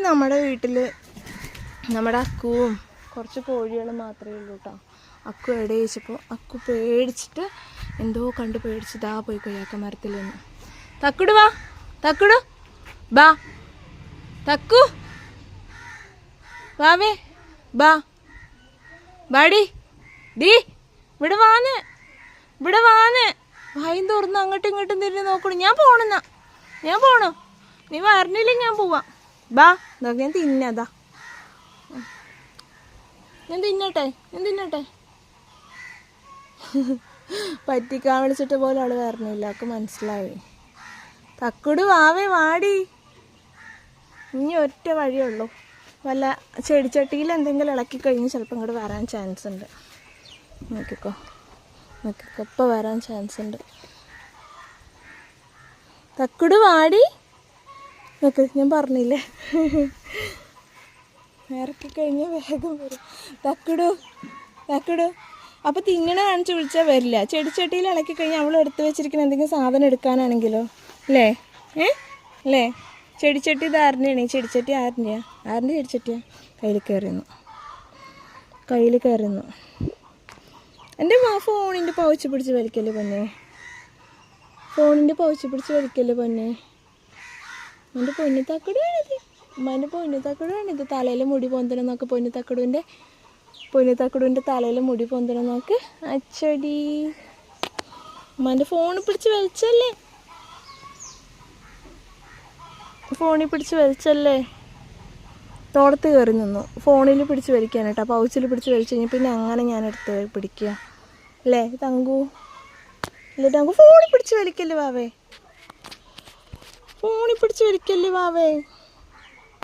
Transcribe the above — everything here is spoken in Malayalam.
നമ്മുടെ വീട്ടിൽ നമ്മുടെ അക്കുവും കുറച്ച് കോഴികളും മാത്രമേ ഉള്ളൂ കേട്ടോ. അക്കു എവിടെ ചോദിച്ചപ്പോൾ അക്കു പേടിച്ചിട്ട് എന്തോ കണ്ട് പേടിച്ചിട്ടാ പോയി കൊയ്യാക്ക മരത്തിൽ നിന്ന്. തക്കുടു വാ, തക്കുടു ബാ, തക്കു വാവേ ബാ, ബാടി ഡീ ഇവിടെ വാന്ന്, ഇവിടെ വാന്ന്. വായും തുറന്ന് അങ്ങോട്ടും ഇങ്ങോട്ടും തിരിഞ്ഞ് നോക്കണു. ഞാൻ പോണെന്നാ, ഞാൻ പോണു, നീ വരണില്ലെങ്കിൽ ഞാൻ പോവാം. ബാ നോക്കി ഞാൻ തിന്നതാ, ഞാൻ തിന്നട്ടെ, ഞാൻ തിന്നട്ടെ. പറ്റിക്കാൻ വിളിച്ചിട്ട് പോലും അവള് വരണില്ല, അവൾക്ക് മനസ്സിലായി. തക്കുട് വാവേ വാടി. ഇനി ഒറ്റ വഴിയുള്ളൂ, വല്ല ചെടിച്ചട്ടിയിൽ എന്തെങ്കിലും ഇളക്കി കഴിഞ്ഞ് ചിലപ്പോൾ ഇങ്ങോട്ട് വരാൻ ചാൻസ് ഉണ്ട്. നോക്കിക്കോ നോക്കിക്കോ, ഇപ്പോൾ വരാൻ ചാൻസ് ഉണ്ട്. തക്കുട് വാടി. നോക്ക് ഞാൻ പറഞ്ഞില്ലേ, ഇറക്കി കഴിഞ്ഞാൽ വേഗം വരും. തക്കുടു തക്കുടു. അപ്പോൾ തിന്നണ കാണിച്ച് വിളിച്ചാൽ വരില്ല. ചെടിച്ചട്ടിയിൽ ഇളക്കി കഴിഞ്ഞാൽ അവൾ എടുത്ത് വെച്ചിരിക്കുന്ന എന്തെങ്കിലും സാധനം എടുക്കാനാണെങ്കിലോ അല്ലേ? അല്ലേ? ചെടിച്ചട്ടി ഇത് ആരുടെയാണ്? ഈ ചെടിച്ചട്ടി ആരുടെയാണ്? ആരുടെ ചെടിച്ചട്ടിയാണ്? കയ്യിൽ കയറുന്നു. എൻ്റെ ഫോണിൻ്റെ പൗച്ച് പിടിച്ച് വലിക്കല്ലേ പൊന്നെ, ഫോണിൻ്റെ പൗച്ച് പിടിച്ച് വലിക്കല്ലേ പൊന്നെ. എൻ്റെ പൊന്നു തക്കടുവാണിത്, ഉമ്മാൻ്റെ പൊന്നു തക്കടുവാണിത്. തലയിൽ മുടി പൊന്തണം നോക്ക്, പൊന്നു തലയിൽ മുടി പൊന്തണം നോക്ക്. അച്ചടി ഉമ്മാൻ്റെ ഫോണിൽ പിടിച്ച് വലിച്ചല്ലേ, ഫോണിൽ പിടിച്ച് വലിച്ചല്ലേ. തോളത്ത് കയറി നിന്നു. ഫോണിൽ പിടിച്ച് വലിക്കാനായിട്ടാ, പൗച്ചിൽ പിടിച്ച് വലിച്ചു കഴിഞ്ഞാൽ പിന്നെ അങ്ങനെ ഞാൻ എടുത്ത് പിടിക്കുക അല്ലേ തങ്കു? അല്ലേ തങ്കു? ഫോണിൽ പിടിച്ച് വലിക്കല്ലേ വാവേ, ഫോണിൽ പിടിച്ച് വലിക്കല്ലേ വാവേ.